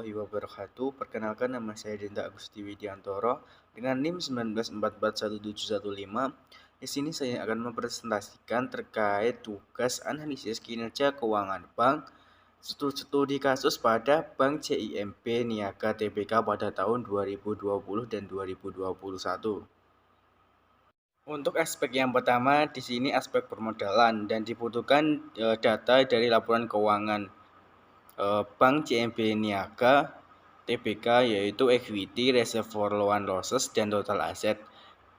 warahmatullahi wabarakatuh. Perkenalkan, nama saya Dinta Agusti Widiantoro dengan NIM 19441715. Di sini saya akan mempresentasikan terkait tugas analisis kinerja keuangan bank studi kasus pada Bank CIMB Niaga Tbk pada tahun 2020 dan 2021. Untuk aspek yang pertama di sini aspek permodalan dan dibutuhkan data dari laporan keuangan Bank CIMB Niaga Tbk, yaitu equity, reservoir loan losses, dan total asset.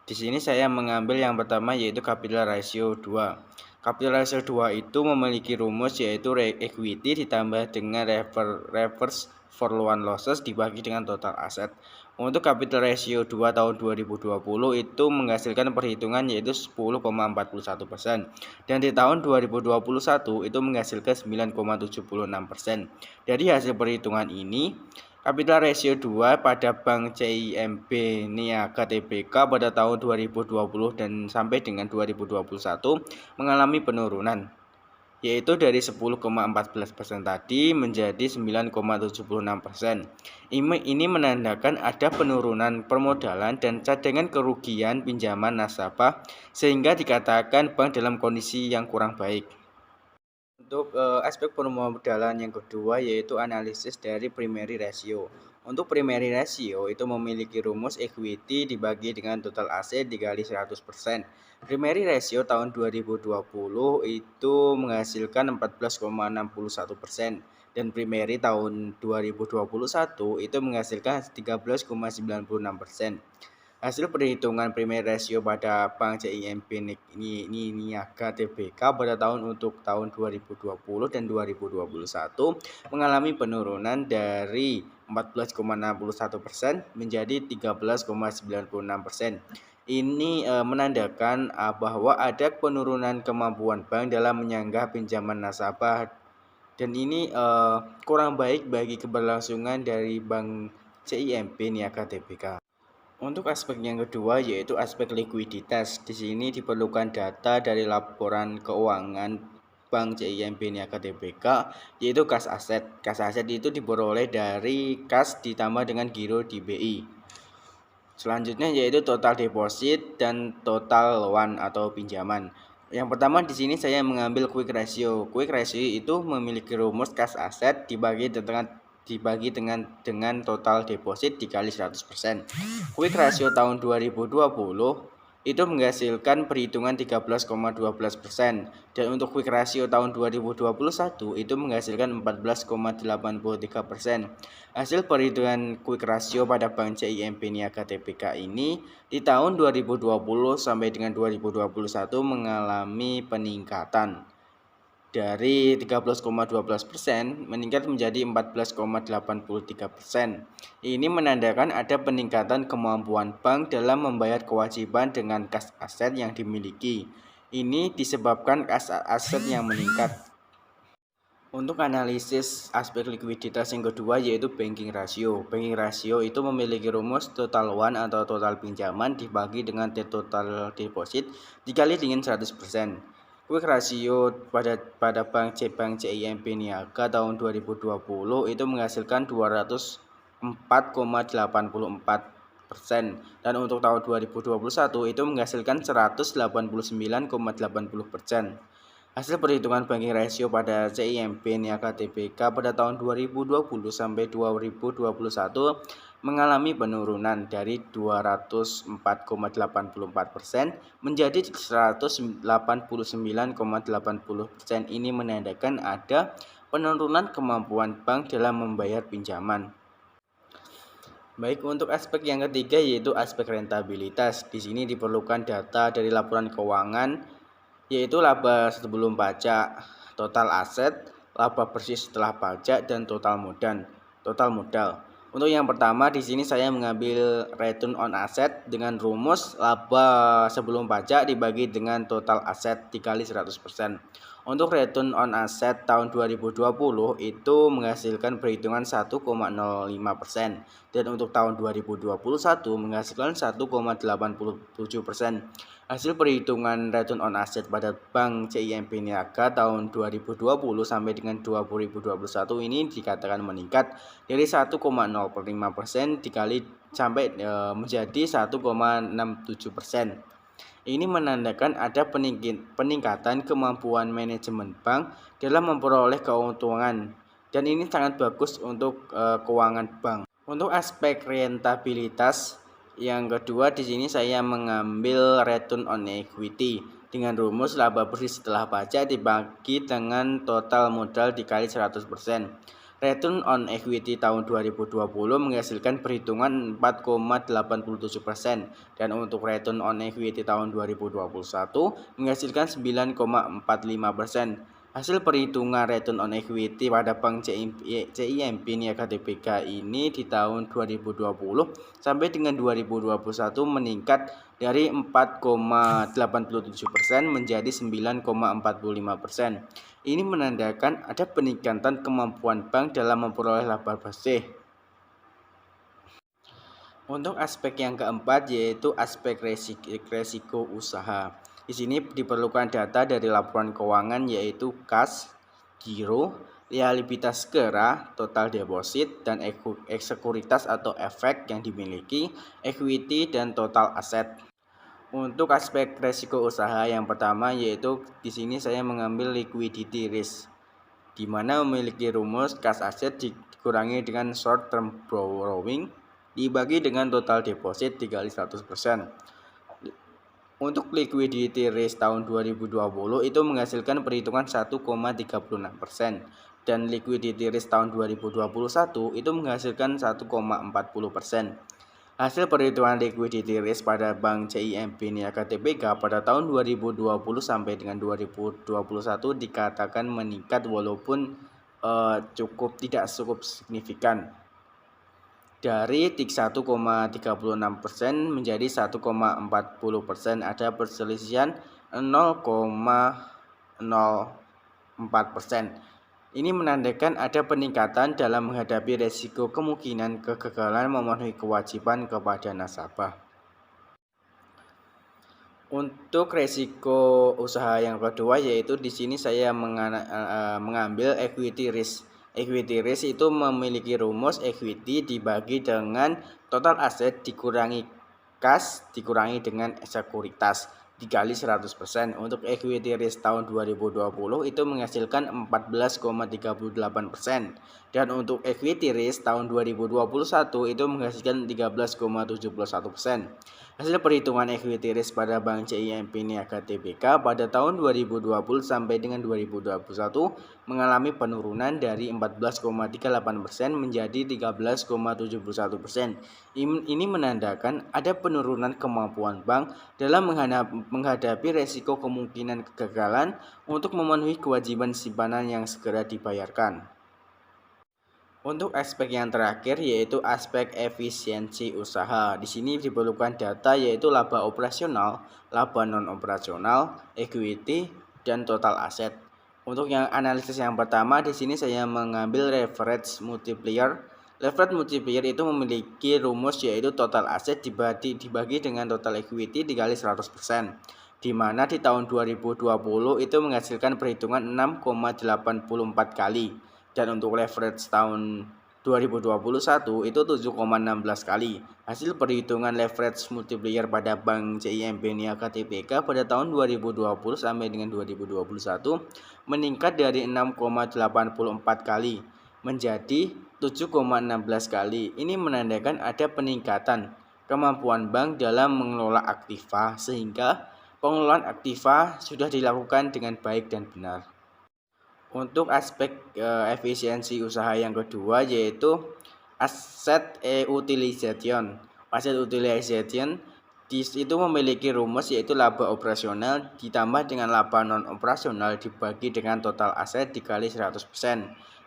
Di sini saya mengambil yang pertama yaitu capital ratio 2. Capital ratio 2 itu memiliki rumus yaitu equity ditambah dengan reverse for loan losses dibagi dengan total asset. Untuk capital ratio 2 tahun 2020 itu menghasilkan perhitungan yaitu 10,41%. Dan di tahun 2021 itu menghasilkan 9,76%. Dari hasil perhitungan ini, capital ratio 2 pada Bank CIMB Niaga Tbk pada tahun 2020 dan sampai dengan 2021 mengalami penurunan, yaitu dari 10,14% tadi menjadi 9,76%. Ini menandakan ada penurunan permodalan dan cadangan kerugian pinjaman nasabah, sehingga dikatakan bank dalam kondisi yang kurang baik. Untuk aspek permodalan yang kedua yaitu analisis dari primary ratio. Untuk primary ratio itu memiliki rumus equity dibagi dengan total aset dikali 100%. Primary ratio tahun 2020 itu menghasilkan 14,61% dan primary tahun 2021 itu menghasilkan 13,96%. Hasil perhitungan primary ratio pada Bank CIMB Niaga Tbk pada untuk tahun 2020 dan 2021 mengalami penurunan dari 14,61% menjadi 13,96%. Ini menandakan bahwa ada penurunan kemampuan bank dalam menyanggah pinjaman nasabah, dan ini kurang baik bagi keberlangsungan dari Bank CIMB Niaga Tbk. Untuk aspek yang kedua yaitu aspek likuiditas. Di sini diperlukan data dari laporan keuangan Bank CIMB Niaga Tbk yaitu kas aset. Kas aset itu diperoleh dari kas ditambah dengan giro di BI. Selanjutnya yaitu total deposit dan total loan atau pinjaman. Yang pertama di sini saya mengambil quick ratio. Quick ratio itu memiliki rumus kas aset dibagi dengan total deposit dikali 100%. Quick ratio tahun 2020 itu menghasilkan perhitungan 13,12%, dan untuk quick ratio tahun 2021 itu menghasilkan 14,83%. Hasil perhitungan quick ratio pada Bank CIMB Niaga Tbk ini di tahun 2020 sampai dengan 2021 mengalami peningkatan dari 13,12% meningkat menjadi 14,83%. Ini menandakan ada peningkatan kemampuan bank dalam membayar kewajiban dengan kas aset yang dimiliki. Ini disebabkan kas aset yang meningkat. Untuk analisis aspek likuiditas yang kedua yaitu banking ratio. Banking ratio itu memiliki rumus total loan atau total pinjaman dibagi dengan total deposit dikali dengan 100%. Quick ratio pada Bank CIMB Niaga tahun 2020 itu menghasilkan 204,84%, dan untuk tahun 2021 itu menghasilkan 189,80%. Hasil perhitungan banking ratio pada CIMB Niaga Tbk pada tahun 2020 sampai 2021 mengalami penurunan dari 204,84% menjadi 189,80%. Ini menandakan ada penurunan kemampuan bank dalam membayar pinjaman. Baik, untuk aspek yang ketiga yaitu aspek rentabilitas. Di sini diperlukan data dari laporan keuangan yaitu laba sebelum pajak, total aset, laba bersih setelah pajak, dan total modal. Untuk yang pertama di sini saya mengambil return on asset dengan rumus laba sebelum pajak dibagi dengan total aset dikali 100%. Untuk return on asset tahun 2020 itu menghasilkan perhitungan 1,05% dan untuk tahun 2021 menghasilkan 1,87%. Hasil perhitungan return on asset pada Bank CIMB Niaga tahun 2020 sampai dengan 2021 ini dikatakan meningkat dari 1,05% dikali sampai menjadi 1,67%. Ini menandakan ada peningkatan kemampuan manajemen bank dalam memperoleh keuntungan dan ini sangat bagus untuk keuangan bank. Untuk aspek rentabilitas yang kedua di sini saya mengambil return on equity dengan rumus laba bersih setelah pajak dibagi dengan total modal dikali 100%. Return on equity tahun 2020 menghasilkan perhitungan 4,87% dan untuk return on equity tahun 2021 menghasilkan 9,45%. Hasil perhitungan return on equity pada Bank CIMB Niaga Tbk ini di tahun 2020 sampai dengan 2021 meningkat dari 4,87% menjadi 9,45%. Ini menandakan ada peningkatan kemampuan bank dalam memperoleh laba bersih. Untuk aspek yang keempat yaitu aspek resiko usaha. Di sini diperlukan data dari laporan keuangan yaitu kas, giro, liabilitas segera, total deposit, dan sekuritas atau efek yang dimiliki, equity, dan total aset. Untuk aspek resiko usaha yang pertama yaitu di sini saya mengambil liquidity risk, di mana memiliki rumus kas aset dikurangi dengan short term borrowing dibagi dengan total deposit dikali 100%. Untuk liquidity risk tahun 2020 itu menghasilkan perhitungan 1,36% dan liquidity risk tahun 2021 itu menghasilkan 1,40%. Hasil perhitungan liquidity risk pada Bank CIMB Niaga Tbk pada tahun 2020 sampai dengan 2021 dikatakan meningkat walaupun tidak cukup signifikan dari 1,36% menjadi 1,40%, ada perselisihan 0,04%. Ini menandakan ada peningkatan dalam menghadapi resiko kemungkinan kegagalan memenuhi kewajiban kepada nasabah. Untuk resiko usaha yang kedua yaitu di sini saya mengambil equity risk. Equity risk itu memiliki rumus equity dibagi dengan total aset dikurangi kas dikurangi dengan sekuritas dikali 100%. Untuk equity risk tahun 2020 itu menghasilkan 14,38% dan untuk equity risk tahun 2021 itu menghasilkan 13,71%. Hasil perhitungan equity risk pada Bank CIMB Niaga Tbk pada tahun 2020 sampai dengan 2021 mengalami penurunan dari 14,38% menjadi 13,71%. Ini menandakan ada penurunan kemampuan bank dalam menghadapi resiko kemungkinan kegagalan untuk memenuhi kewajiban simpanan yang segera dibayarkan. Untuk aspek yang terakhir yaitu aspek efisiensi usaha. Di sini diperlukan data yaitu laba operasional, laba non operasional, equity, dan total aset. Untuk yang analisis yang pertama di sini saya mengambil leverage multiplier. Leverage multiplier itu memiliki rumus yaitu total aset dibagi dengan total equity dikali 100%. Di mana di tahun 2020 itu menghasilkan perhitungan 6,84 kali. Dan untuk leverage tahun 2021 itu 7,16 kali. Hasil perhitungan leverage multiplier pada Bank CIMB Niaga Tbk pada tahun 2020 sampai dengan 2021 meningkat dari 6,84 kali menjadi 7,16 kali. Ini menandakan ada peningkatan kemampuan bank dalam mengelola aktiva sehingga pengelolaan aktiva sudah dilakukan dengan baik dan benar. Untuk aspek efisiensi usaha yang kedua yaitu asset utilization. Asset utilization DIS itu memiliki rumus yaitu laba operasional ditambah dengan laba non-operasional dibagi dengan total aset dikali 100%.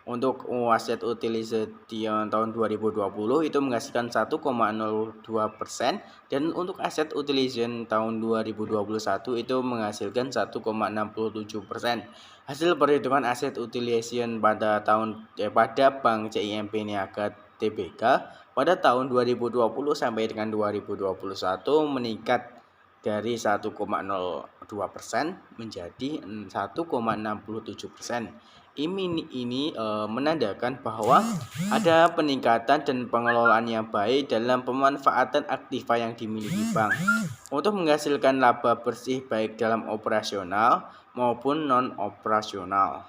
Untuk aset utilization tahun 2020 itu menghasilkan 1,02% dan untuk aset utilization tahun 2021 itu menghasilkan 1,67%. Hasil perhitungan aset utilization pada Bank CIMB Niaga Tbk pada tahun 2020 sampai dengan 2021 meningkat dari 1,02% menjadi 1,67%. Ini menandakan bahwa ada peningkatan dan pengelolaan yang baik dalam pemanfaatan aktiva yang dimiliki bank untuk menghasilkan laba bersih baik dalam operasional maupun non operasional.